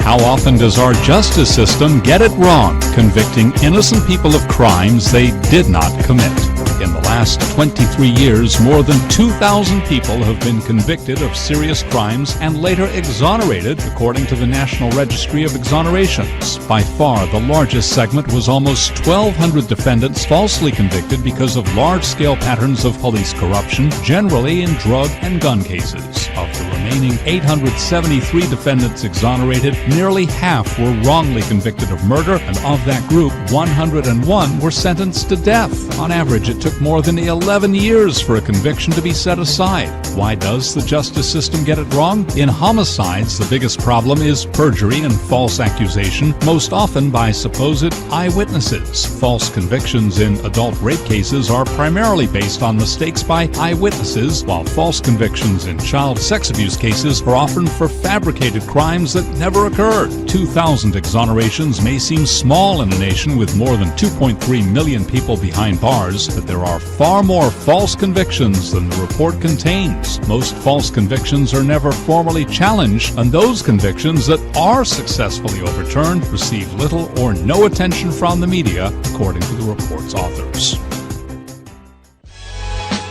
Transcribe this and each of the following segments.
How often does our justice system get it wrong, convicting innocent people of crimes they did not commit? In the last 23 years, more than 2,000 people have been convicted of serious crimes and later exonerated, according to the National Registry of Exonerations. By far, the largest segment was almost 1,200 defendants falsely convicted because of large-scale patterns of police corruption, generally in drug and gun cases. Of the remaining 873 defendants exonerated, nearly half were wrongly convicted of murder, and of that group, 101 were sentenced to death. On average, it took more than 11 years for a conviction to be set aside. Why does the justice system get it wrong? In homicides, the biggest problem is perjury and false accusation, most often by supposed eyewitnesses. False convictions in adult rape cases are primarily based on mistakes by eyewitnesses, while false convictions in child sex abuse cases are often for fabricated crimes that never occurred. 2,000 exonerations may seem small in a nation with more than 2.3 million people behind bars, but there are far more false convictions than the report contains. Most false convictions are never formally challenged, and those convictions that are successfully overturned receive little or no attention from the media, according to the report's authors.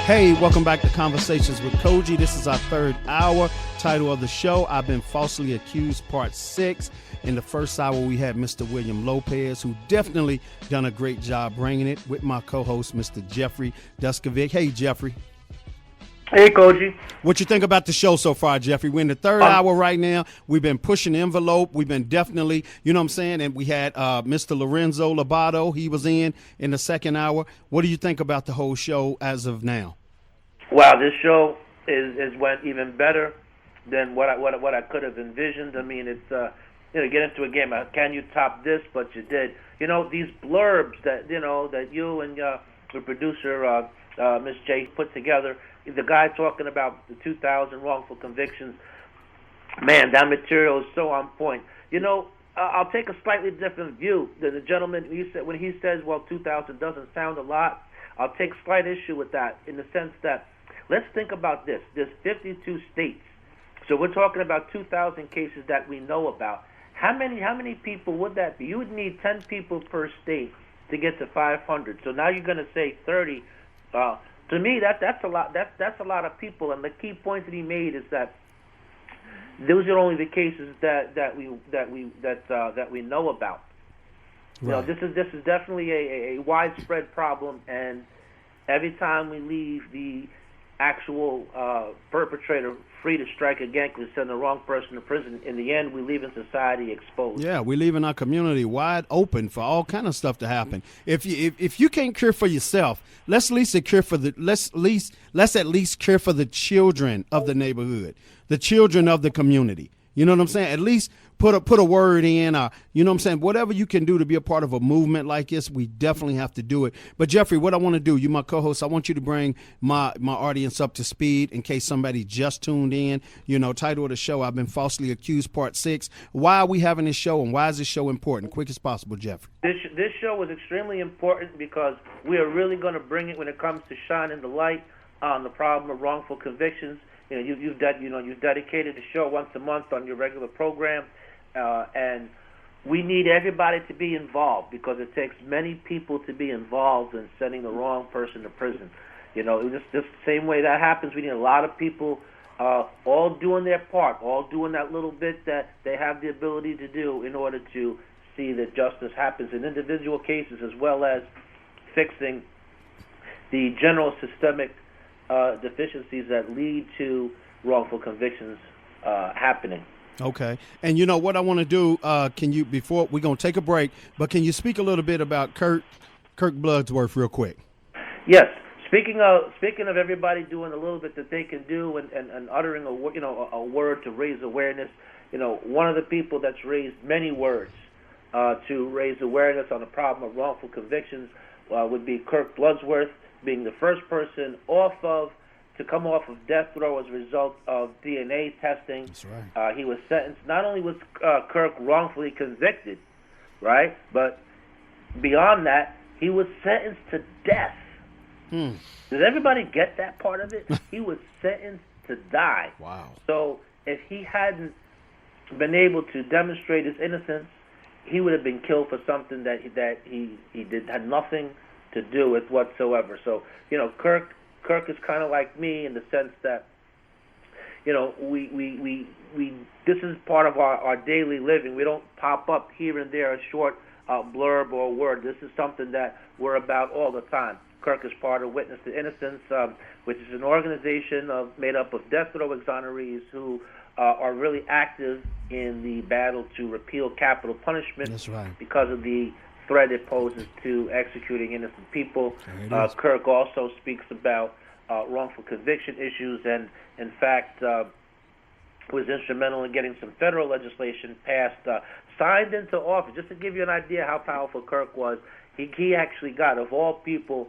Hey, welcome back to Conversations with Cogee. This is our third hour. Title of the show, I've Been Falsely Accused, Part 6. In the first hour, we had Mr. William Lopez, who definitely done a great job bringing it, with my co-host, Mr. Jeffrey Deskovic. Hey, Jeffrey. Hey, Cogee. What you think about the show so far, Jeffrey? We're in the third hour right now. We've been pushing the envelope. We've been definitely, you know what I'm saying? And we had Mr. Lorenzo Lobato. He was in the second hour. What do you think about the whole show as of now? Wow, this show is went even better than what I could have envisioned. I mean, it's get into a game. Can you top this? But you did. You know, these blurbs that you and the producer Miss J put together. The guy talking about the 2,000 wrongful convictions. Man, that material is so on point. You know, I'll take a slightly different view than the gentleman when he says, well, 2,000 doesn't sound a lot. I'll take slight issue with that in the sense that, let's think about this. There's 52 states. So we're talking about 2,000 cases that we know about. How many people would that be? You would need 10 people per state to get to 500. So now you're going to say 30. To me, that's a lot. That's a lot of people. And the key point that he made is that those are only the cases that we know about. Right. You know, this is definitely a widespread problem, and every time we leave the actual perpetrator free to strike again because we send the wrong person to prison, in the end, we leave in society exposed. Yeah, we leave in our community wide open for all kind of stuff to happen. If you can't care for yourself, let's at least care for the children of the neighborhood, the children of the community. You know what I'm saying? At least put a word in, you know what I'm saying? Whatever you can do to be a part of a movement like this, we definitely have to do it. But Jeffrey, what I want to do, you my co-host, I want you to bring my audience up to speed in case somebody just tuned in. You know, title of the show, I've Been Falsely Accused, Part 6. Why are we having this show, and why is this show important? Quick as possible, Jeffrey. This show is extremely important because we are really going to bring it when it comes to shining the light on the problem of wrongful convictions. You know, you've dedicated the show once a month on your regular program, and we need everybody to be involved because it takes many people to be involved in sending the wrong person to prison. You know, just the same way that happens, we need a lot of people all doing their part, all doing that little bit that they have the ability to do in order to see that justice happens in individual cases as well as fixing the general systemic deficiencies that lead to wrongful convictions happening. Okay. And you know what I want to do, before we're going to take a break, but can you speak a little bit about Kirk Bloodsworth real quick? Yes. Speaking of everybody doing a little bit that they can do and uttering a word to raise awareness, you know, one of the people that's raised many words to raise awareness on the problem of wrongful convictions would be Kirk Bloodsworth, being the first person to come off of death row as a result of DNA testing. That's right. He was sentenced. Not only was Kirk wrongfully convicted, right, but beyond that, he was sentenced to death. Does everybody get that part of it? He was sentenced to die. Wow. So if he hadn't been able to demonstrate his innocence, he would have been killed for something that he had nothing to do with whatsoever. So, Kirk is kind of like me in the sense that, we this is part of our daily living. We don't pop up here and there a short blurb or word. This is something that we're about all the time. Kirk is part of Witness to Innocence, which is an organization made up of death row exonerees who are really active in the battle to repeal capital punishment. That's right. Because of the threat it poses to executing innocent people. Kirk also speaks about wrongful conviction issues, and in fact was instrumental in getting some federal legislation passed, signed into office. Just to give you an idea how powerful Kirk was, he actually got, of all people,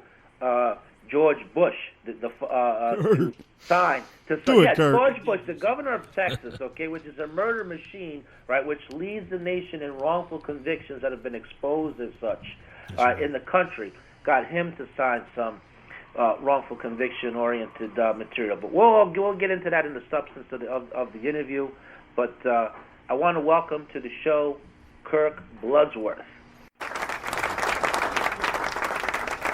George Bush to sign. George Bush, the governor of Texas, which is a murder machine, right, which leads the nation in wrongful convictions that have been exposed as such in the country, got him to sign some wrongful conviction-oriented material. But we'll get into that in the substance of the interview. But I want to welcome to the show Kirk Bloodsworth.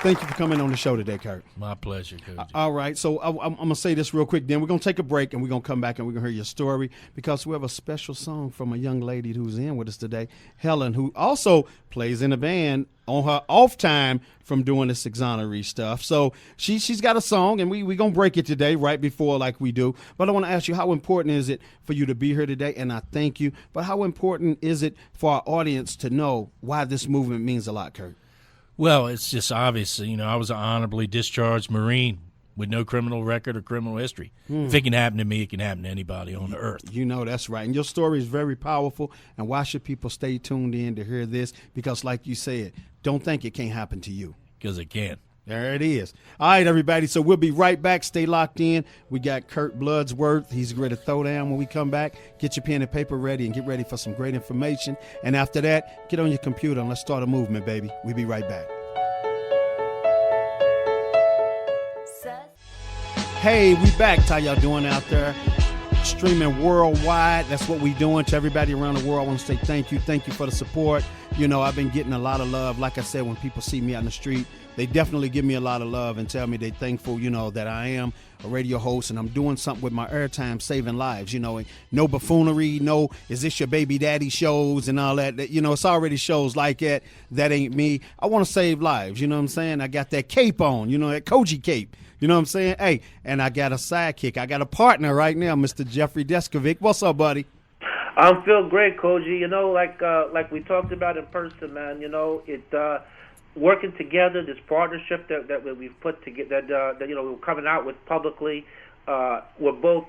Thank you for coming on the show today, Kirk. My pleasure, Cogee. All right, so I'm going to say this real quick. Then we're going to take a break, and we're going to come back, and we're going to hear your story, because we have a special song from a young lady who's in with us today, Helen, who also plays in a band on her off time from doing this exoneree stuff. So she's got a song, and we're going to break it today right before like we do. But I want to ask you, how important is it for you to be here today? And I thank you. But how important is it for our audience to know why this movement means a lot, Kirk? Well, it's just obvious. I was an honorably discharged Marine with no criminal record or criminal history. If it can happen to me, it can happen to anybody on the earth. That's right. And your story is very powerful. And why should people stay tuned in to hear this? Because like you said, don't think it can't happen to you. Because it can. There it is. All right, everybody. So we'll be right back. Stay locked in. We got Kirk Bloodsworth. He's ready to throw down when we come back. Get your pen and paper ready and get ready for some great information. And after that, get on your computer and let's start a movement, baby. We'll be right back. Hey, we back. How y'all doing out there? Streaming worldwide. That's what we doing. To everybody around the world, I want to say thank you. Thank you for the support. I've been getting a lot of love. Like I said, when people see me out in the street, they definitely give me a lot of love and tell me they're thankful, that I am a radio host and I'm doing something with my airtime, saving lives, no buffoonery, no, is this your baby daddy shows and all that, it's already shows like that. That ain't me. I want to save lives. You know what I'm saying? I got that cape on, that Cogee cape. You know what I'm saying? Hey, and I got a sidekick. I got a partner right now, Mr. Jeffrey Deskovic. What's up, buddy? I'm feeling great, Cogee. Like we talked about in person, man. Working together, this partnership that we've put together, that we're coming out with publicly. We're both,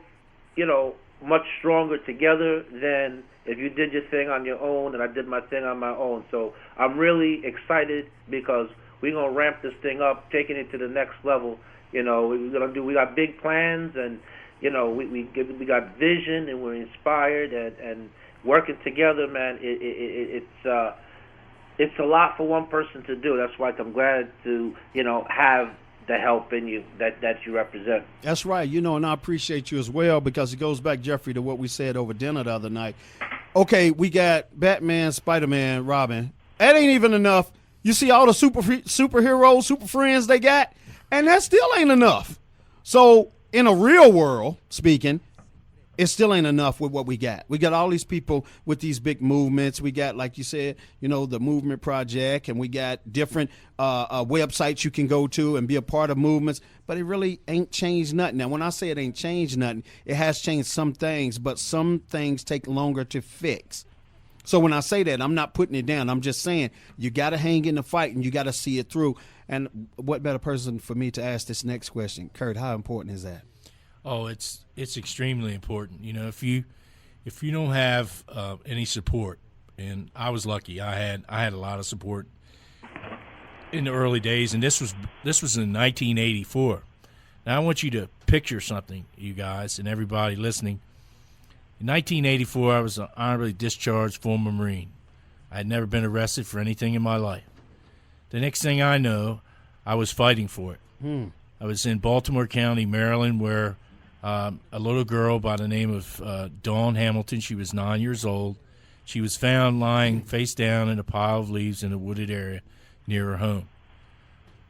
much stronger together than if you did your thing on your own and I did my thing on my own. So I'm really excited because we're gonna ramp this thing up, taking it to the next level. We got big plans, and we got vision, and we're inspired, and working together, man. It's a lot for one person to do. That's why I'm glad to have the help in you that you represent. That's right. And I appreciate you as well, because it goes back, Jeffrey, to what we said over dinner the other night. Okay, we got Batman, Spider-Man, Robin. That ain't even enough. You see all the superheroes, super friends they got? And that still ain't enough. So in a real world, speaking, it still ain't enough with what we got. We got all these people with these big movements. We got, like you said, the Movement Project, and we got different websites you can go to and be a part of movements. But it really ain't changed nothing. Now, when I say it ain't changed nothing, it has changed some things, but some things take longer to fix. So when I say that, I'm not putting it down. I'm just saying you got to hang in the fight and you got to see it through. And what better person for me to ask this next question? Kurt, how important is that? Oh, it's extremely important. If you don't have any support, and I was lucky, I had a lot of support in the early days, and this was in 1984. Now I want you to picture something, you guys and everybody listening. In 1984, I was an honorably discharged former Marine. I had never been arrested for anything in my life. The next thing I know, I was fighting for it. I was in Baltimore County, Maryland, where A little girl by the name of Dawn Hamilton. She was 9 years old. She was found lying face down in a pile of leaves in a wooded area near her home.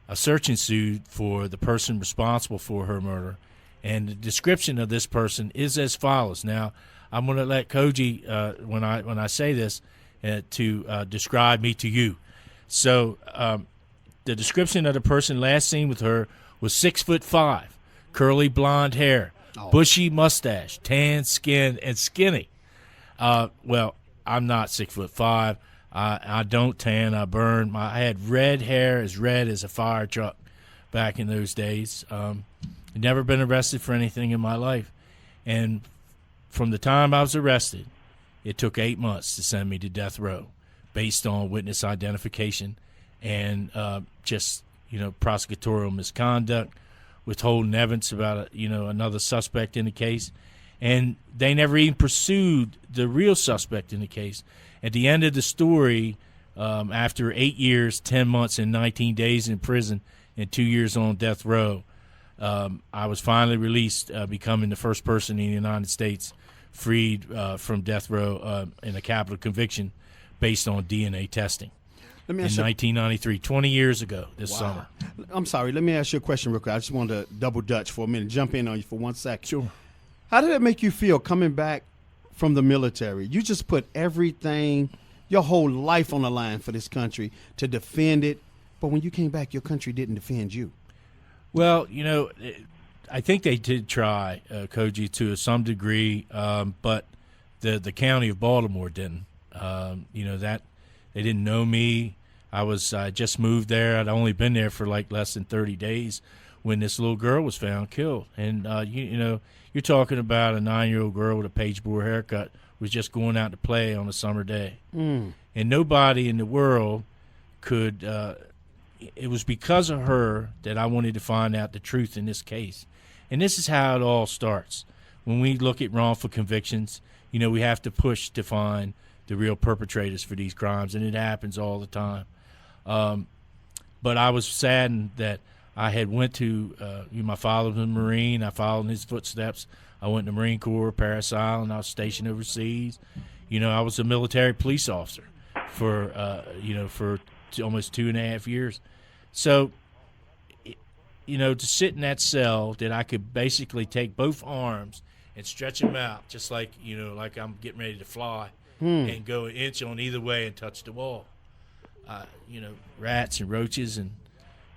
A search ensued for the person responsible for her murder, and the description of this person is as follows. Now, I'm going to let Cogee, when I say this, to describe me to you. So, the description of the person last seen with her was 6'5", curly blonde hair, bushy mustache, tan skin, and skinny. Well, I'm not 6'5". I don't tan. I burn. I had red hair as red as a fire truck back in those days. Never been arrested for anything in my life. And from the time I was arrested, it took 8 months to send me to death row based on witness identification and just, prosecutorial misconduct, withholding evidence about, another suspect in the case. And they never even pursued the real suspect in the case. At the end of the story, after 8 years, 10 months, and 19 days in prison and 2 years on death row, I was finally released, becoming the first person in the United States freed from death row in a capital conviction based on DNA testing. In 1993, 20 years ago this summer. I'm sorry. Let me ask you a question real quick. I just wanted to double dutch for a minute, jump in on you for 1 second. Sure. How did it make you feel coming back from the military? You just put everything, your whole life on the line for this country to defend it. But when you came back, your country didn't defend you. Well, I think they did try, Cogee, to some degree, but the county of Baltimore didn't. That they didn't know me. I just moved there. I'd only been there for like less than 30 days when this little girl was found killed. And you're talking about a 9-year-old girl with a pageboard haircut was just going out to play on a summer day, and nobody in the world could. It was because of her that I wanted to find out the truth in this case. And this is how it all starts. When we look at wrongful convictions, we have to push to find the real perpetrators for these crimes, and it happens all the time. But I was saddened that I had went to, my father was a Marine. I followed in his footsteps. I went to the Marine Corps, Parris Island. I was stationed overseas. I was a military police officer for almost 2.5 years. So, to sit in that cell that I could basically take both arms and stretch them out just like, like I'm getting ready to fly and go an inch on either way and touch the wall. Rats and roaches and,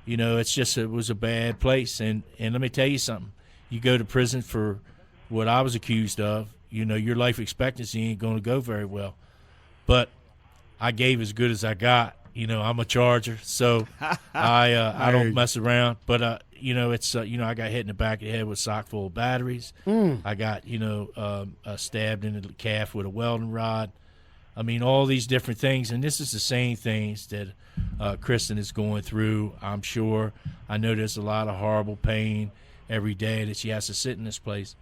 it was a bad place. And let me tell you something. You go to prison for what I was accused of, your life expectancy ain't going to go very well. But I gave as good as I got. I'm a Charger, so I don't mess around. But it's I got hit in the back of the head with a sock full of batteries. I got stabbed in the calf with a welding rod. I mean, all these different things, and this is the same things that Kirstin is going through. I'm sure. I know there's a lot of horrible pain every day that she has to sit in this place.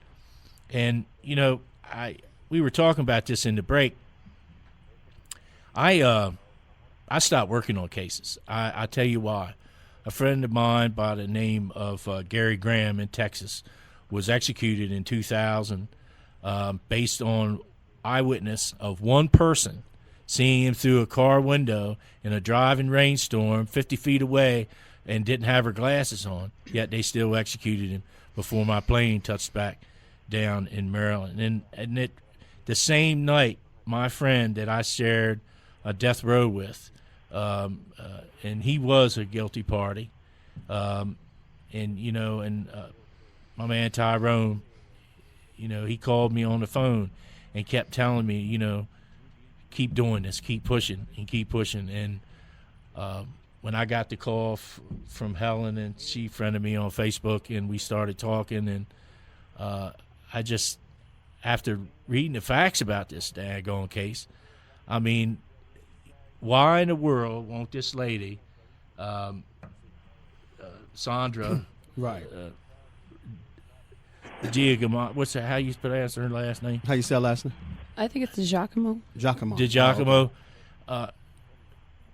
And we were talking about this in the break. I stopped working on cases. I tell you why. A friend of mine by the name of Gary Graham in Texas was executed in 2000 based on eyewitness of one person seeing him through a car window in a driving rainstorm 50 feet away and didn't have her glasses on, yet they still executed him before my plane touched back down in Maryland. And the same night, my friend that I shared a death row with, and he was a guilty party. My man Tyrone, he called me on the phone and kept telling me, keep doing this, keep pushing and keep pushing. And when I got the call from Helen, and she friended me on Facebook, and we started talking, and I just, after reading the facts about this daggone case, I mean, why in the world won't this lady, Sandra, right? What's that? How you pronounce her last name? How you say her last name? I think it's Giacomo. Giacomo.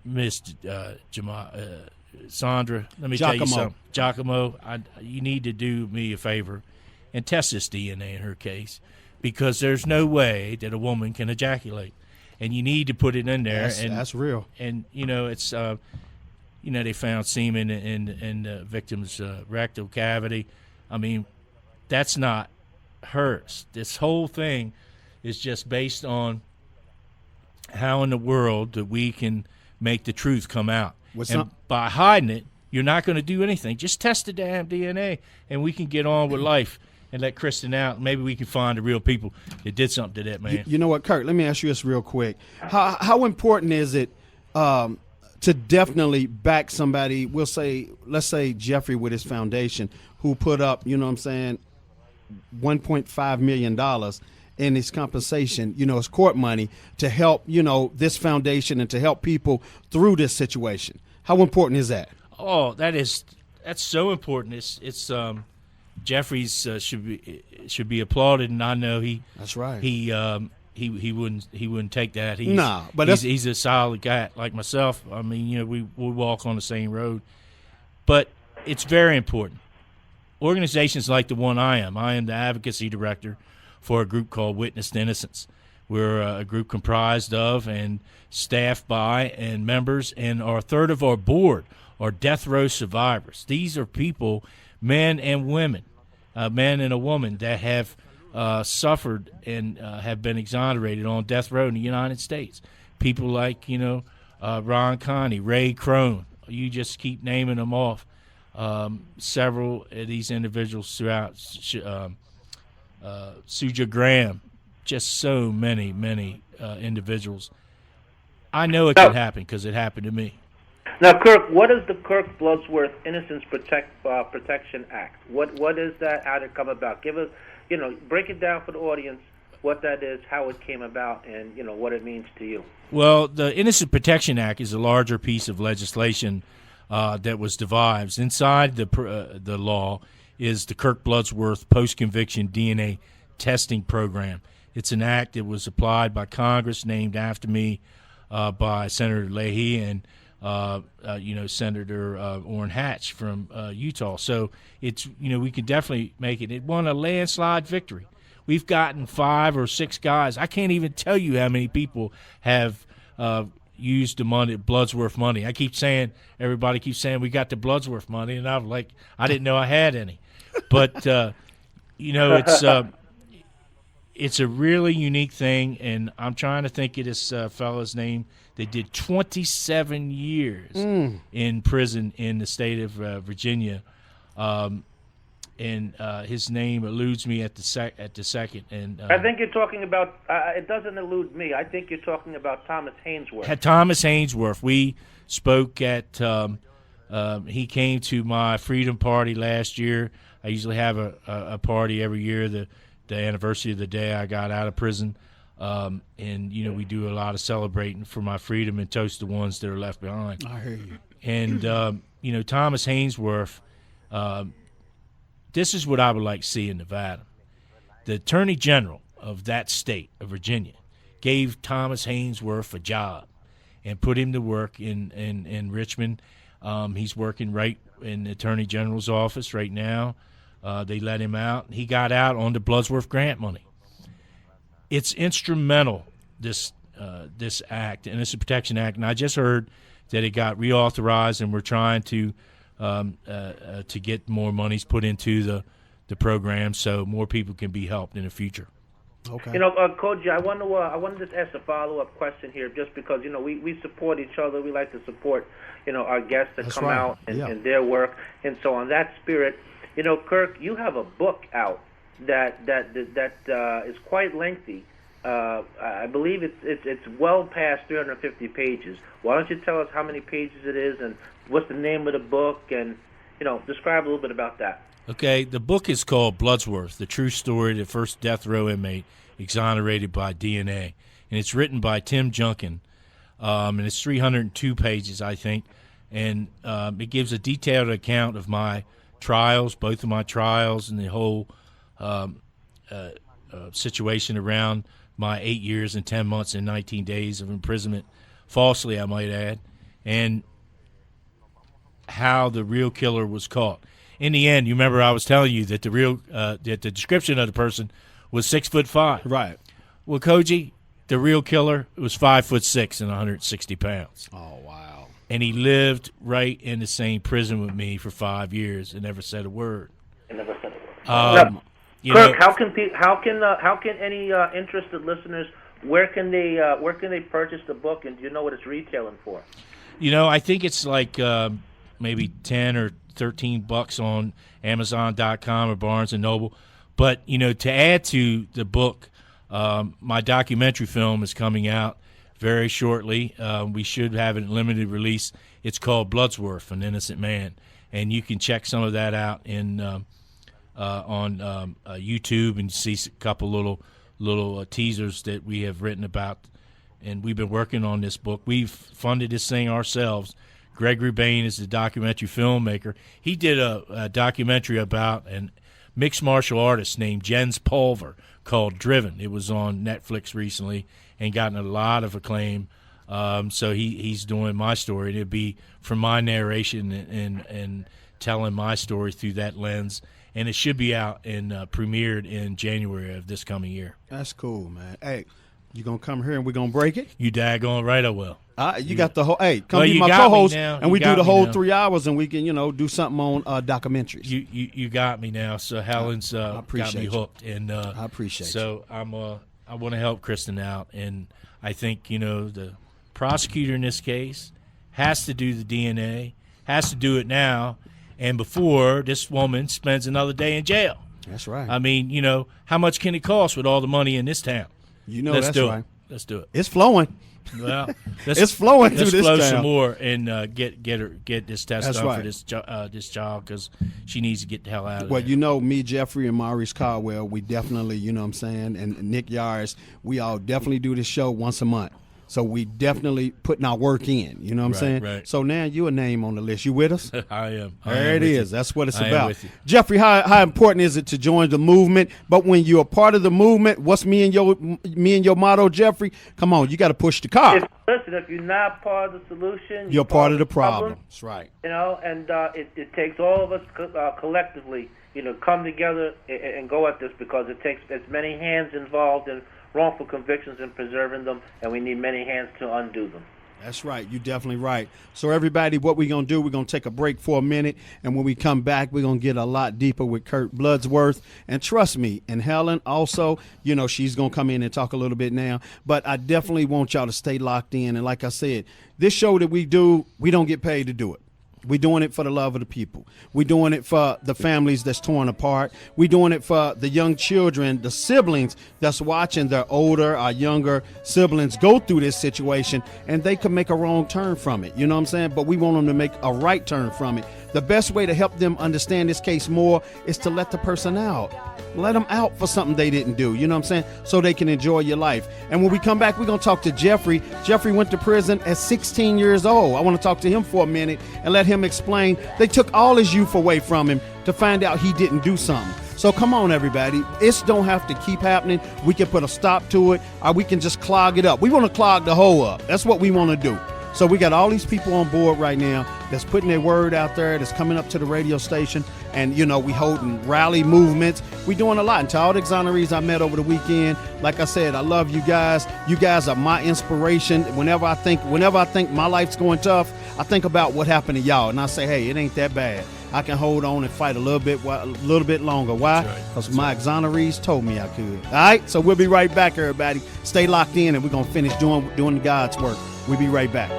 Miss Sandra, let me tell you something. Giacomo, you need to do me a favor and test this DNA in her case, because there's no way that a woman can ejaculate, and you need to put it in there. That's real. And it's they found semen in the victim's rectal cavity. I mean, that's not hers. This whole thing is just based on how in the world that we can make the truth come out. By hiding it, you're not going to do anything. Just test the damn DNA, and we can get on with life and let Kirstin out. Maybe we can find the real people that did something to that man. You know what, Kirk? Let me ask you this real quick. How important is it to definitely back somebody? Let's say Jeffrey with his foundation, who put up, $1.5 million in his compensation, his court money, to help, this foundation and to help people through this situation. How important is that? Oh, that's so important. It's Jeffrey's should be applauded, and I know that's right. He wouldn't take that. But he's a solid guy like myself. I mean, we walk on the same road, but it's very important. Organizations like the one I am the advocacy director for a group called Witness to Innocence. We're a group comprised of and staffed by and members, and a third of our board are death row survivors. These are people, men and women, man and a woman, that have suffered and have been exonerated on death row in the United States. People like, Ron Connie, Ray Crone. You just keep naming them off. Several of these individuals throughout, Suja Graham, just so many individuals. I know it can happen because it happened to me. Now, Kirk, what is the Kirk Bloodsworth Innocence Protection Act? What is that? How did it come about? Give us, break it down for the audience, what that is, how it came about, and what it means to you. Well, the Innocence Protection Act is a larger piece of legislation that was devised. Inside the law is the Kirk Bloodsworth Post-Conviction DNA Testing Program. It's an act that was applied by Congress, named after me by Senator Leahy and Senator Orrin Hatch from Utah. So it's we can definitely make it. It won a landslide victory. We've gotten 5 or 6 guys. I can't even tell you how many people have used the money, Bloodsworth money. Everybody keeps saying we got the Bloodsworth money, and I'm like, I didn't know I had any. But it's a really unique thing, and I'm trying to think of this fellow's name. They did 27 years in prison in the state of Virginia, and his name eludes me at the second. And I think you're talking about. It doesn't elude me. I think you're talking about Thomas Hainsworth. Thomas Hainsworth. We spoke at. He came to my Freedom Party last year. I usually have a party every year, the anniversary of the day I got out of prison. And we do a lot of celebrating for my freedom and toast the ones that are left behind. I hear you. And Thomas Hainsworth, this is what I would like to see in Nevada. The Attorney General of that state of Virginia gave Thomas Hainsworth a job and put him to work in Richmond. He's working right in the Attorney General's office right now. They let him out. He got out on the Bloodsworth grant money. It's instrumental, this act, and it's a Protection Act. And I just heard that it got reauthorized, and we're trying to get more monies put into the program so more people can be helped in the future. Okay. Cogee, I want to just ask a follow-up question here, just because we support each other. We like to support our guests that come out and their work, and so on that spirit. Kirk, you have a book out that is quite lengthy. I believe it's well past 350 pages. Why don't you tell us how many pages it is and what's the name of the book, and describe a little bit about that. Okay, the book is called Bloodsworth: The True Story of the First Death Row Inmate Exonerated by DNA, and it's written by Tim Junkin, and it's 302 pages, I think, and it gives a detailed account of my trials, both of my trials, and the whole situation around my 8 years and 10 months and 19 days of imprisonment, falsely I might add, and how the real killer was caught. in the end, you remember I was telling you that that the description of the person was 6'5". Right. Well, Cogee, the real killer, was 5'6" and 160 pounds. Oh, wow. And he lived right in the same prison with me for 5 years and never said a word. Kirk, how can any interested listeners, where can they purchase the book, and do you know what it's retailing for? I think it's like maybe $10 or $13 on Amazon.com or Barnes and Noble. But to add to the book, my documentary film is coming out very shortly. We should have it in limited release. It's called Bloodsworth, An Innocent Man, and you can check some of that out on YouTube and see a couple little teasers that we have written about. And we've been working on this book. We've funded this thing ourselves. Gregory Bain is the documentary filmmaker. He did a documentary about a mixed martial artist named Jens Pulver called Driven. It was on Netflix recently and gotten a lot of acclaim. So he's doing my story. It'd be from my narration and telling my story through that lens. And it should be out and premiered in January of this coming year. That's cool, man. Hey, you going to come here and we're going to break it? You daggone right I will. You got the whole. Hey, come Well, be you my got me co-host, now. and You we do got the me whole now. 3 hours, and we can, do something on documentaries. You got me now. So Helen's got appreciate me you. hooked, and I appreciate so I want to help Kirstin out, and I think the prosecutor in this case has to do the DNA, has to do it now, and before this woman spends another day in jail. That's right. I mean, how much can it cost with all the money in this town? Let's that's do right. it. Let's do it. It's flowing. Well, It's flowing let's through this flow town. some more and get this test That's done right. for this child because she needs to get the hell out of Well, there. me, Jeffrey, and Maurice Caldwell, we definitely, and Nick Yars, we all definitely do this show once a month. So we definitely putting our work in, you know what I'm Right, saying? right. So now you a name on the list. You with us? I am. There it is. That's what it's I am about. with you. Jeffrey, how important is it to join the movement? But when you're a part of the movement, what's me and your motto, Jeffrey? Come on, you got to push the car. Listen, if you're not part of the solution, You're part of the problem. That's right. And it takes all of us collectively, come together and go at this because it takes as many hands involved in wrongful convictions and preserving them, and we need many hands to undo them. That's right. You're definitely right. So everybody, what we're going to do, we're going to take a break for a minute, and when we come back, we're going to get a lot deeper with Kirk Bloodsworth. And trust me, and Helen also, she's going to come in and talk a little bit now, but I definitely want y'all to stay locked in. And like I said, this show that we do, we don't get paid to do it. We're doing it for the love of the people. We're doing it for the families that's torn apart. We're doing it for the young children, the siblings that's watching their older or younger siblings go through this situation, and they could make a wrong turn from it. You know what I'm saying? But we want them to make a right turn from it. The best way to help them understand this case more is to let the person out. Let them out for something they didn't do, you know what I'm saying? So they can enjoy your life. And when we come back, we're going to talk to Jeffrey. Jeffrey went to prison at 16 years old. I want to talk to him for a minute and let him explain. They took all his youth away from him to find out he didn't do something. So come on, everybody. It don't have to keep happening. We can put a stop to it, or we can just clog it up. We want to clog the hole up. That's what we want to do. So we got all these people on board right now that's putting their word out there, that's coming up to the radio station, and, we holding rally movements. We doing a lot. And to all the exonerees I met over the weekend, like I said, I love you guys. You guys are my inspiration. Whenever I think my life's going tough, I think about what happened to y'all, and I say, hey, it ain't that bad. I can hold on and fight a little bit longer. Why? Because my exonerees told me I could. All right? So we'll be right back, everybody. Stay locked in, and we're going to finish doing God's work. We'll be right back.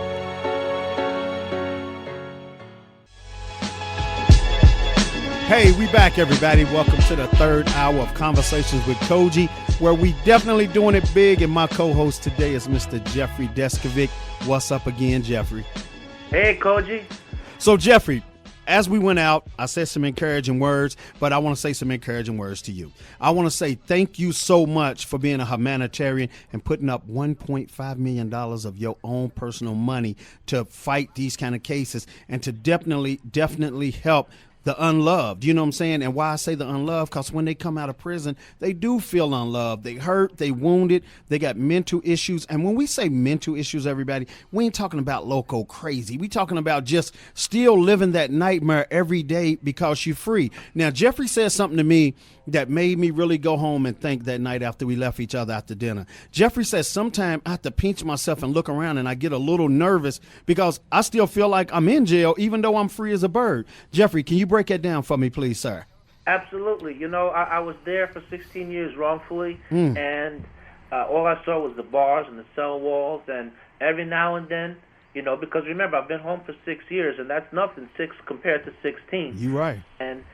Hey, we back, everybody. Welcome to the third hour of Conversations with Cogee, where we definitely doing it big, and my co-host today is Mr. Jeffrey Deskovic. What's up again, Jeffrey? Hey, Cogee. So, Jeffrey, as we went out, I said some encouraging words, but I want to say some encouraging words to you. I want to say thank you so much for being a humanitarian and putting up $1.5 million of your own personal money to fight these kind of cases and to definitely help the unloved. You know what I'm saying? And why I say the unloved, because when they come out of prison, they do feel unloved. They hurt, they wounded, they got mental issues. And when we say mental issues, everybody, we ain't talking about loco crazy. We talking about just still living that nightmare every day because you're free. Now, Jeffrey said something to me that made me really go home and think that night after we left each other after dinner. Jeffrey says sometimes I have to pinch myself and look around and I get a little nervous because I still feel like I'm in jail even though I'm free as a bird. Jeffrey, can you break that down for me, please, sir? Absolutely. You know, I was there for 16 years wrongfully, and all I saw was the bars and the cell walls, and every now and then, you know, because remember, I've been home for 6 years, and that's nothing, 6 compared to 16. You're right. And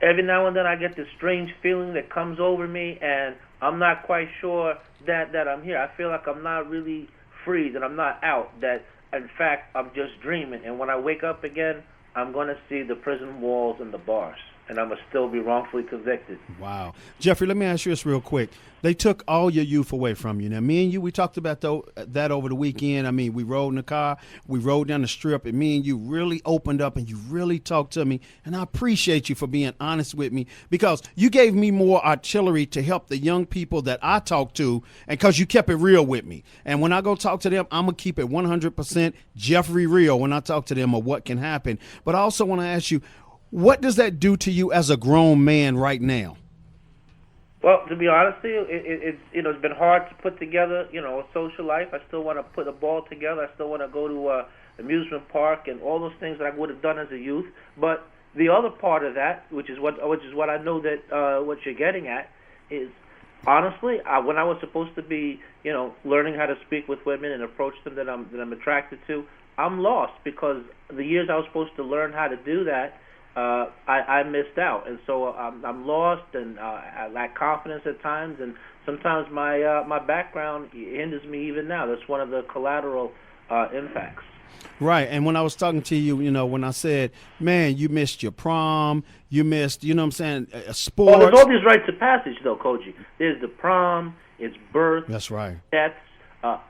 every now and then I get this strange feeling that comes over me, and I'm not quite sure that I'm here. I feel like I'm not really free, that I'm not out, that, in fact, I'm just dreaming. And when I wake up again, I'm going to see the prison walls and the bars, and I'm going to still be wrongfully convicted. Wow. Jeffrey, let me ask you this real quick. They took all your youth away from you. Now, me and you, we talked about that over the weekend. I mean, we rode in the car, we rode down the strip, and me and you really opened up and you really talked to me. And I appreciate you for being honest with me because you gave me more artillery to help the young people that I talk to, and because you kept it real with me. And when I go talk to them, I'm going to keep it 100% Jeffrey real when I talk to them of what can happen. But I also want to ask you, what does that do to you as a grown man right now? Well, to be honest with you, it's been hard to put together, a social life. I still want to put a ball together. I still want to go to amusement park and all those things that I would have done as a youth. But the other part of that, which is what I know that what you're getting at, is honestly, when I was supposed to be, learning how to speak with women and approach them that I'm attracted to, I'm lost because the years I was supposed to learn how to do that, I missed out, and so I'm lost, and I lack confidence at times, and sometimes my background hinders me even now. That's one of the collateral impacts. Right, and when I was talking to you, when I said, man, you missed your prom, you missed, sports. Oh, there's all these rites of passage, though, Cogee. There's the prom, it's birth. That's right. That's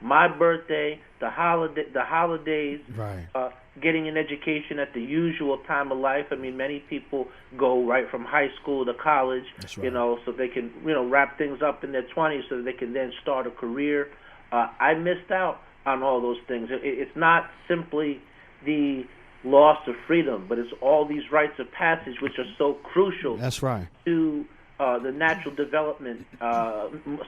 my birthday, the holidays. Right. Getting an education at the usual time of life. I mean, many people go right from high school to college, That's right. So they can, wrap things up in their 20s so that they can then start a career. I missed out on all those things. It's not simply the loss of freedom, but it's all these rites of passage which are so crucial. That's right. To the natural development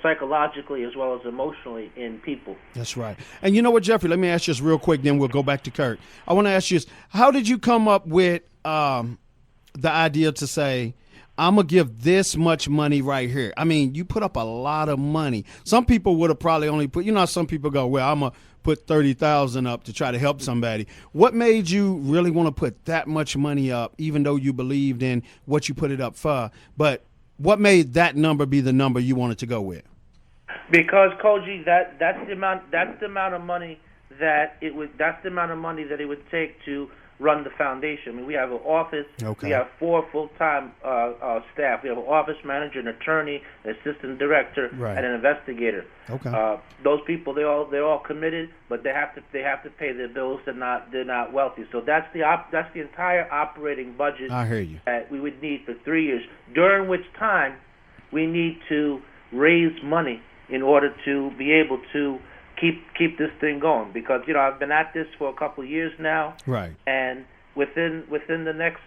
psychologically as well as emotionally in people. That's right. And you know what, Jeffrey, let me ask you this real quick, then we'll go back to Kirk. I want to ask you this. How did you come up with the idea to say, I'm going to give this much money right here? I mean, you put up a lot of money. Some people would have probably only put, some people go, well, I'm going to put $30,000 up to try to help somebody. What made you really want to put that much money up, even though you believed in what you put it up for? But what made that number be the number you wanted to go with? Because Cogee, that's the amount of money that it would take to run the foundation. I mean, we have an office. Okay. We have 4 full-time staff. We have an office manager, an attorney, an assistant director, right. and an investigator. Okay. Those people, they're all committed, but they have to pay their bills. They're not wealthy. So that's the entire operating budget. I hear you. That we would need for 3 years, during which time we need to raise money in order to be able to keep this thing going, because I've been at this for a couple of years now, right? And within the next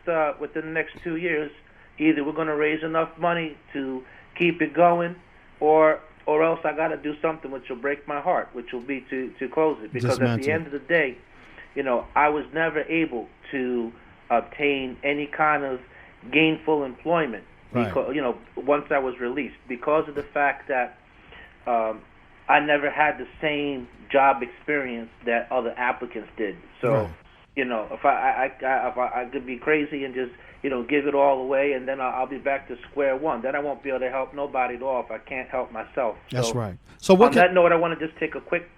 2 years, either we're going to raise enough money to keep it going, or else I got to do something which will break my heart, which will be to close it, because at the end of the day, I was never able to obtain any kind of gainful employment, right. Because once I was released, because of the fact that I never had the same job experience that other applicants did. So, right. If I could be crazy and just, give it all away, and then I'll be back to square one. Then I won't be able to help nobody at all if I can't help myself. That's so, right. So on that note, I want to just take a quick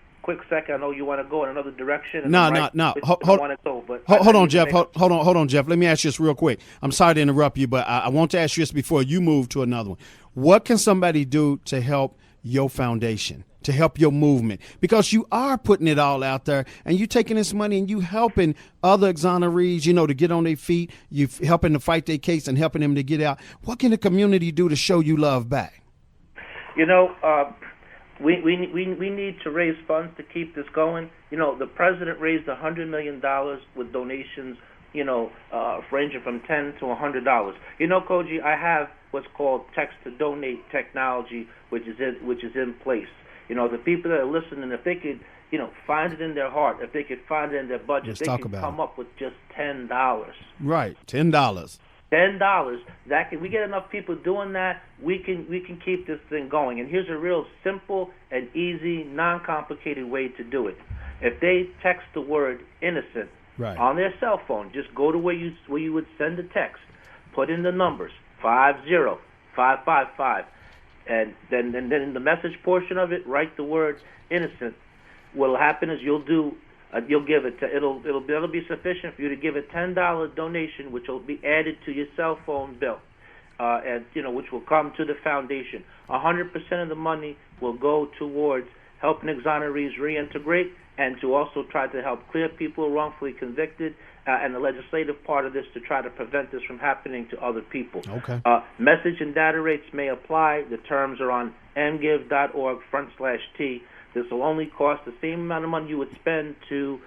second. I know you want to go in another direction. No. Hold on, Jeff. Hold on, Jeff. Let me ask you this real quick. I'm sorry to interrupt you, but I want to ask you this before you move to another one. What can somebody do to help your foundation, to help your movement, because you are putting it all out there and you taking this money and you helping other exonerees, to get on their feet. You helping to fight their case and helping them to get out. What can the community do to show you love back? We need to raise funds to keep this going. The president raised $100 million with donations, ranging from $10 to $100. Cogee, I have what's called text to donate technology, which is in place. The people that are listening, if they could, find it in their heart, if they could find it in their budget, they can come up with just $10. Right, $10. $10. We get enough people doing that, we can keep this thing going. And here's a real simple and easy, non-complicated way to do it. If they text the word innocent on their cell phone, just go to where you would send a text, put in the numbers 50555, and then in the message portion of it, write the word innocent. What'll happen is you'll give it. It'll be sufficient for you to give a $10 donation, which will be added to your cell phone bill, and which will come to the foundation. 100% of the money will go towards helping exonerees reintegrate, and to also try to help clear people wrongfully convicted, and the legislative part of this to try to prevent this from happening to other people. Okay. Message and data rates may apply. The terms are on mgive.org/T. This will only cost the same amount of money you would spend to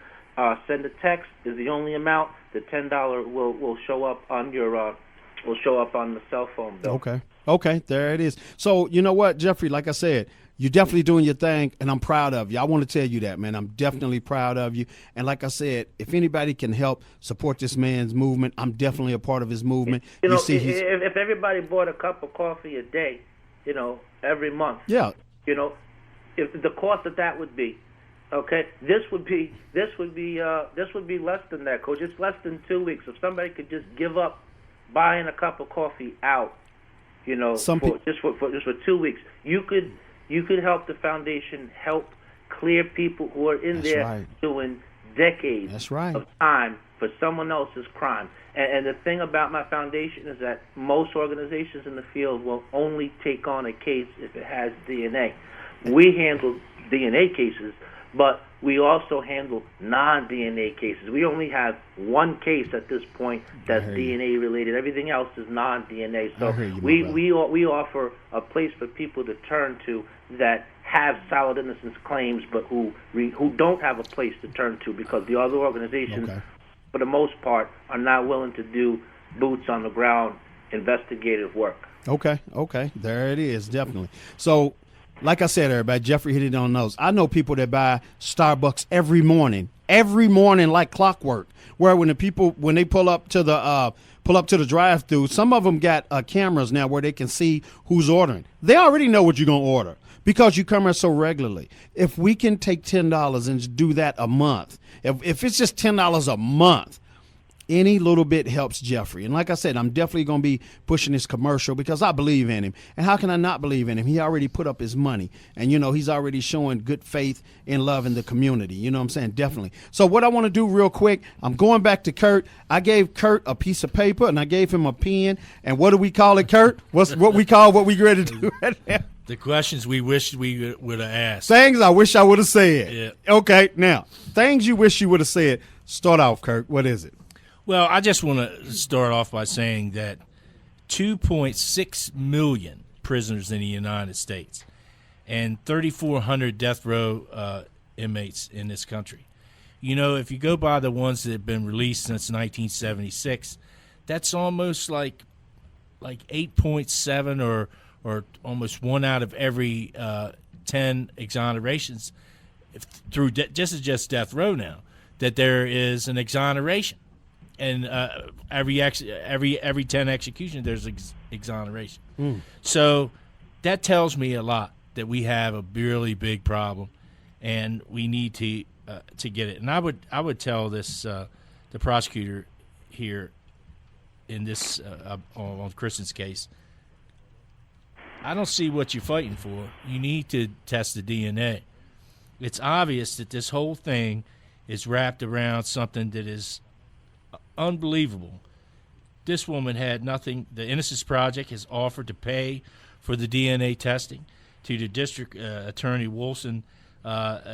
send a text. Is the only amount. The $10 will show up on your on the cell phone bill. Okay, there it is. So you know what, Jeffrey? Like I said, you're definitely doing your thing, and I'm proud of you. I want to tell you that, man. I'm definitely proud of you. And like I said, if anybody can help support this man's movement, I'm definitely a part of his movement. If everybody bought a cup of coffee a day, every month, if the cost that would be, okay, this would be less than that, Coach. It's less than 2 weeks. If somebody could just give up buying a cup of coffee out, just for 2 weeks, you could help the foundation help clear people who are in there doing decades of time for someone else's crime. And the thing about my foundation is that most organizations in the field will only take on a case if it has DNA. We handle DNA cases, but we also handle non-DNA cases. We only have one case at this point that's DNA related. Everything else is non-DNA. So we offer a place for people to turn to that have solid innocence claims, but who don't have a place to turn to because the other organizations, for the most part, are not willing to do boots on the ground investigative work. Okay, there it is, definitely. So, like I said, everybody, Jeffrey hit it on the nose. I know people that buy Starbucks every morning like clockwork. Where when they pull up to the drive-thru, some of them got cameras now where they can see who's ordering. They already know what you're gonna order because you come here so regularly. If we can take $10 and do that a month, if it's just $10 a month, any little bit helps Jeffrey. And like I said, I'm definitely going to be pushing this commercial because I believe in him. And how can I not believe in him? He already put up his money. And, he's already showing good faith and love in the community. You know what I'm saying? Definitely. So what I want to do real quick, I'm going back to Kurt. I gave Kurt a piece of paper and I gave him a pen. And what do we call it, Kurt? What we ready to do right now? The questions we wish we would have asked. Things I wish I would have said. Yeah. Okay, now, things you wish you would have said. Start off, Kurt. What is it? Well, I just want to start off by saying that 2.6 million prisoners in the United States and 3,400 death row inmates in this country. If you go by the ones that have been released since 1976, that's almost like 8.7 or almost 1 out of every 10 exonerations through just death row now, that there is an exoneration. And every 10 executions, there's exoneration. So that tells me a lot that we have a really big problem, and we need to get it. And I would tell this the prosecutor here in this on Kirstin's case, I don't see what you're fighting for. You need to test the DNA. It's obvious that this whole thing is wrapped around something that is unbelievable. This woman had nothing. The Innocence Project has offered to pay for the DNA testing to the district attorney Wilson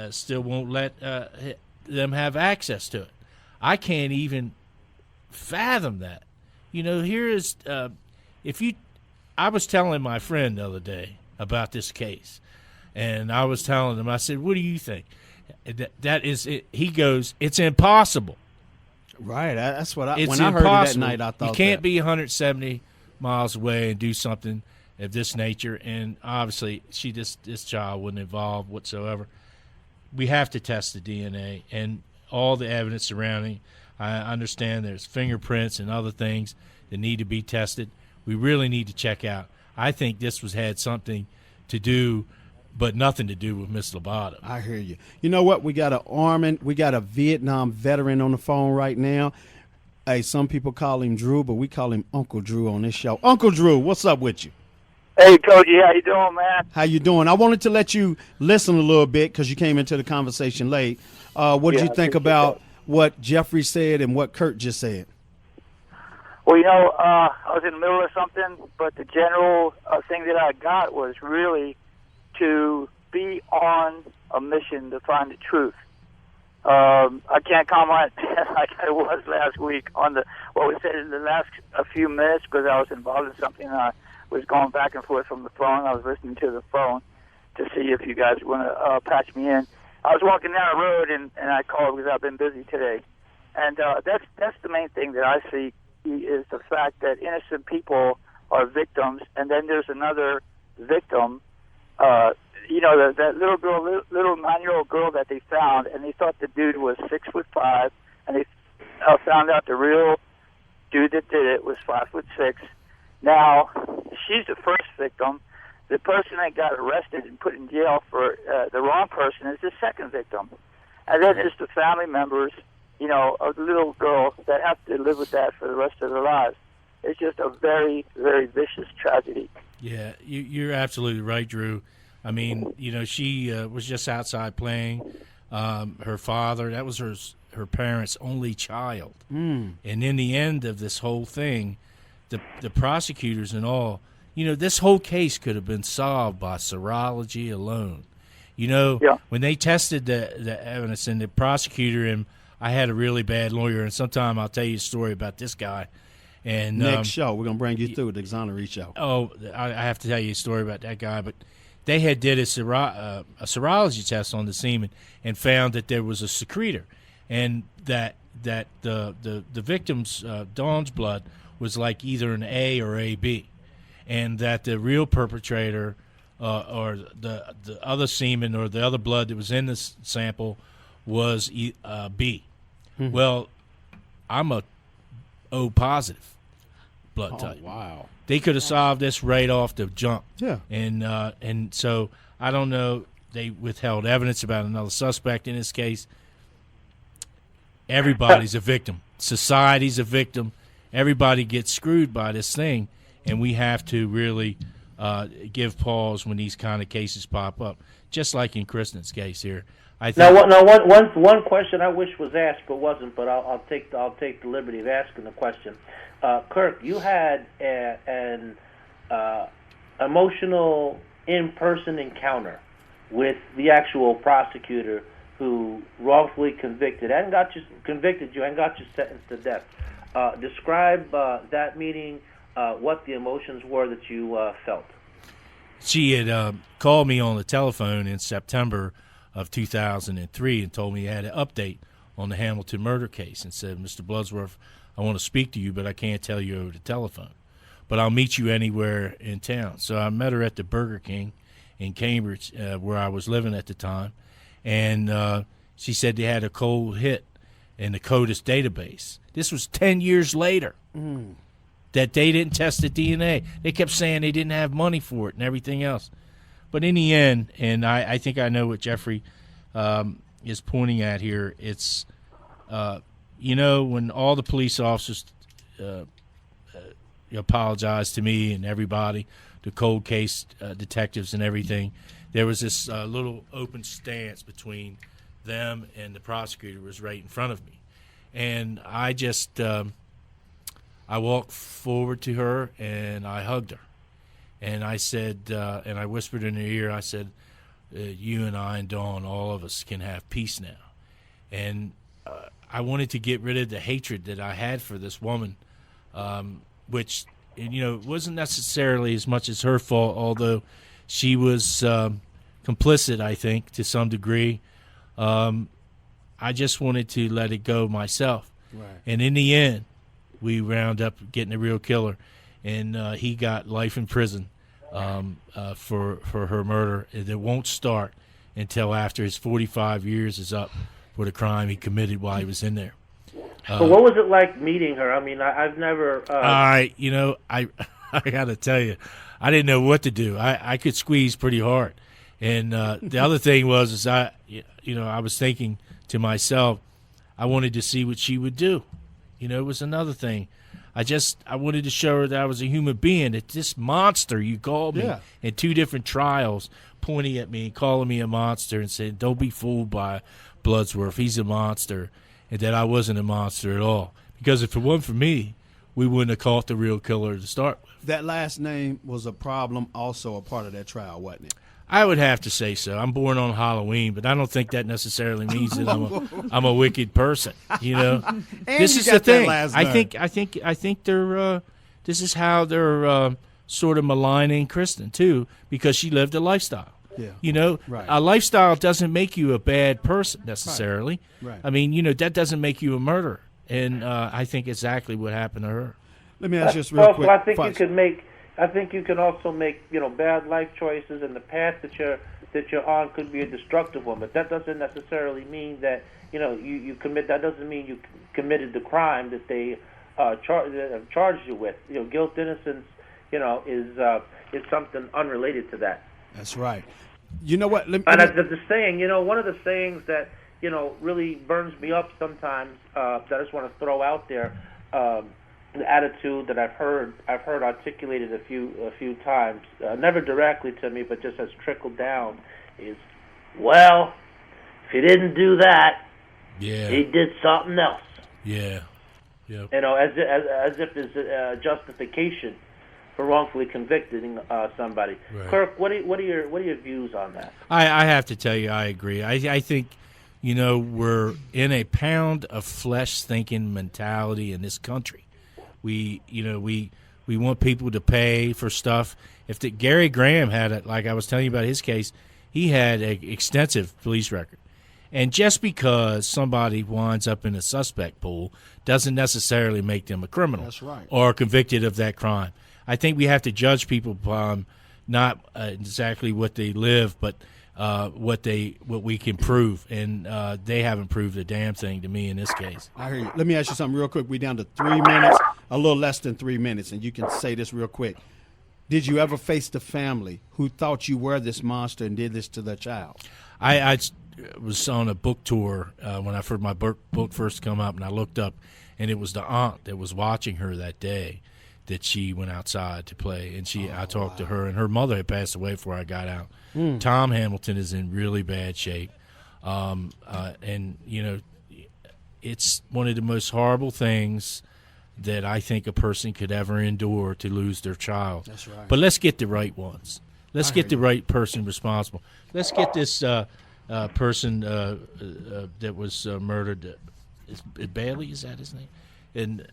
still won't let them have access to it. I can't even fathom that. Here is I was telling my friend the other day about this case, and I was telling him, I said, what do you think? That is it. He goes, it's impossible. Right. That's what It's when I impossible. heard it that night, I thought you can't that. be 170 miles away and do something of this nature. And obviously, this child wasn't involved whatsoever. We have to test the DNA and all the evidence surrounding. I understand there's fingerprints and other things that need to be tested. We really need to check out. I think this had something to do, but nothing to do with Miss Lobato. I hear you. You know what? We got a Vietnam veteran on the phone right now. Hey, some people call him Drew, but we call him Uncle Drew on this show. Uncle Drew, what's up with you? Hey, Cogee, how you doing, man? How you doing? I wanted to let you listen a little bit because you came into the conversation late. What did you think about what Jeffrey said and what Kirk just said? Well, I was in the middle of something, but the general thing that I got was really to be on a mission to find the truth. I can't comment like I was last week on what we said in the last few minutes because I was involved in something. I was going back and forth from the phone. I was listening to the phone to see if you guys want to patch me in. I was walking down the road and I called because I've been busy today. And that's the main thing that I see is the fact that innocent people are victims, and then there's another victim. That little girl, little 9-year-old girl that they found, and they thought the dude was 6'5", and they found out the real dude that did it was 5'6". Now she's the first victim. The person that got arrested and put in jail for the wrong person is the second victim, and then there's the family members, of the little girl that have to live with that for the rest of their lives. It's just a very, very vicious tragedy. Yeah, you're absolutely right, Drew. I mean, she was just outside playing. Her father, that was her parents' only child. And in the end of this whole thing, the prosecutors and all, this whole case could have been solved by serology alone. When they tested the evidence and the prosecutor, and I had a really bad lawyer, and sometime I'll tell you a story about this guy. And next show, we're going to bring you through the Exonereed show. Oh, I have to tell you a story about that guy, but they had did a serology test on the semen and found that there was a secretor, and that the victim's Dawn's blood was like either an A or AB, and that the real perpetrator or the other semen or the other blood that was in this sample was B. Well, I'm a O positive blood type. Wow. They could have solved this right off the jump. Yeah. And so I don't know. They withheld evidence about another suspect in this case. Everybody's a victim. Society's a victim. Everybody gets screwed by this thing, and we have to really give pause when these kind of cases pop up, just like in Kirstin's case here. I think One question I wish was asked but wasn't, but I'll take the liberty of asking the question. Kirk, you had an emotional in-person encounter with the actual prosecutor who wrongfully convicted you and got you sentenced to death. Describe that meeting, what the emotions were that you felt. She had called me on the telephone in September of 2003 and told me he had an update on the Hamilton murder case and said, Mr. Bloodsworth, I want to speak to you, but I can't tell you over the telephone. But I'll meet you anywhere in town. So I met her at the Burger King in Cambridge, where I was living at the time. And she said they had a cold hit in the CODIS database. This was 10 years later that they didn't test the DNA. They kept saying they didn't have money for it and everything else. But in the end, and I think I know what Jeffrey is pointing at here, it's, when all the police officers apologized to me and everybody, the cold case detectives and everything, there was this little open stance between them and the prosecutor was right in front of me. And I just, I walked forward to her and I hugged her. And I said, and I whispered in her ear, I said, you and I and Dawn, all of us can have peace now. And I wanted to get rid of the hatred that I had for this woman, which, it wasn't necessarily as much as her fault, although she was complicit, I think, to some degree. I just wanted to let it go myself. Right. And in the end, we wound up getting the real killer, and he got life in prison for her murder. It won't start until after his 45 years is up for the crime he committed while he was in there. So what was it like meeting her? I mean, I've never... I got to tell you, I didn't know what to do. I could squeeze pretty hard. And the other thing was I was thinking to myself, I wanted to see what she would do. It was another thing. I wanted to show her that I was a human being, that this monster you called me in 2 different trials, pointing at me, calling me a monster and saying, don't be fooled by Bloodsworth. He's a monster. And that I wasn't a monster at all. Because if it wasn't for me, we wouldn't have caught the real killer to start with. That last name was a problem, also a part of that trial, wasn't it? I would have to say so. I'm born on Halloween, but I don't think that necessarily means that I'm a wicked person. This is the thing. I think they're. This is how they're sort of maligning Kirstin too, because she lived a lifestyle. Yeah. Right. A lifestyle doesn't make you a bad person necessarily. Right. I mean, that doesn't make you a murderer, and I think exactly what happened to her. Let me ask you this real quick. I think you can also make bad life choices, and the path that you're on could be a destructive one. But that doesn't necessarily mean that you commit. That doesn't mean you committed the crime that they charged you with. Guilt, innocence, is something unrelated to that. That's right. You know what? The saying, one of the sayings that really burns me up sometimes. That I just want to throw out there. The attitude that I've heard articulated a few times, never directly to me, but just has trickled down, is, well, if he didn't do that, he did something else. Yeah. Yep. As if there's a justification for wrongfully convicting somebody. Right. Kirk, what are your views on that? I have to tell you, I agree. I think we're in a pound of flesh thinking mentality in this country. We want people to pay for stuff. Gary Graham had it, like I was telling you about his case, he had an extensive police record. And just because somebody winds up in a suspect pool doesn't necessarily make them a criminal. That's right. Or convicted of that crime. I think we have to judge people upon not exactly what they live, but what we can prove, and they haven't proved a damn thing to me in this case. I hear you. Let me ask you something real quick. We're down to 3 minutes, a little less than 3 minutes, and you can say this real quick. Did you ever face the family who thought you were this monster and did this to their child? I was on a book tour when my book first come up, and I looked up, and it was the aunt that was watching her that day that she went outside to play, and I talked to her, and her mother had passed away before I got out. Tom Hamilton is in really bad shape, and it's one of the most horrible things that I think a person could ever endure, to lose their child. That's right. But let's get the right ones. Let's get the right person responsible. Let's get this person that was murdered. Is Bailey? Is that his name? And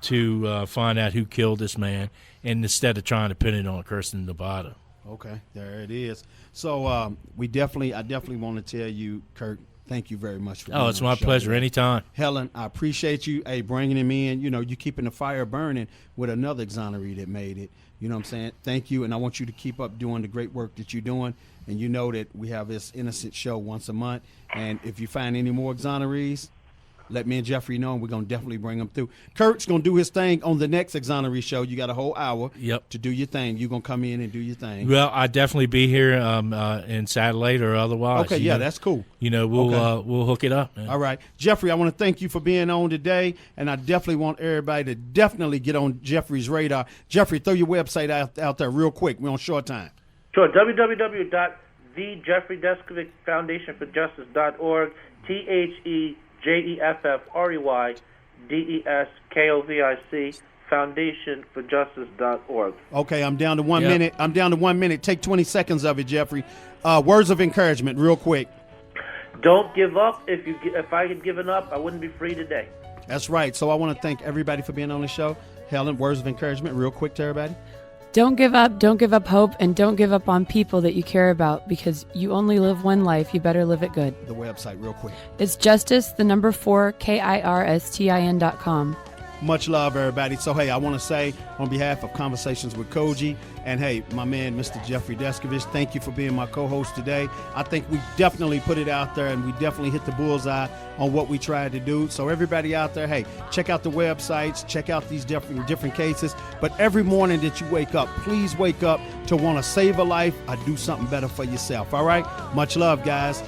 to find out who killed this man, and instead of trying to pin it on Kirstin Lobato. Okay, there it is. So I definitely want to tell you, Kirk, thank you very much for being it's on my the show pleasure. today. Anytime. Helen, I appreciate you bringing him in. You keeping the fire burning with another exoneree that made it. You know what I'm saying? Thank you, and I want you to keep up doing the great work that you're doing. And you know that we have this innocent show once a month. And if you find any more exonerees, let me and Jeffrey know, and we're going to definitely bring them through. Kirk's going to do his thing on the next exoneree show. You got a whole hour to do your thing. You're going to come in and do your thing. Well, I'll definitely be here in satellite or otherwise. Okay, that's cool. We'll hook it up, man. All right. Jeffrey, I want to thank you for being on today, and I definitely want everybody to definitely get on Jeffrey's radar. Jeffrey, throw your website out there real quick. We're on short time. Sure, www.thejeffreydeskovicfoundationforjustice.org, THEJEFFREYDESKOVIC foundationforjustice.org. Okay, I'm down to 1 Yep. minute. I'm down to 1 minute. Take 20 seconds of it, Jeffrey. Words of encouragement, real quick. Don't give up. If I had given up, I wouldn't be free today. That's right. So I want to thank everybody for being on the show. Helen, words of encouragement, real quick to everybody. Don't give up hope, and don't give up on people that you care about, because you only live one life. You better live it good. The website, real quick. It's justice, the number 4, KIRSTIN.com. Much love, everybody. So, hey, I want to say on behalf of Conversations with Cogee, and hey, my man, Mr. Jeffrey Deskovic, thank you for being my co-host today. I think we definitely put it out there, and we definitely hit the bullseye on what we tried to do. So everybody out there, hey, check out the websites, check out these different cases. But every morning that you wake up, please wake up to want to save a life or do something better for yourself. All right? Much love, guys.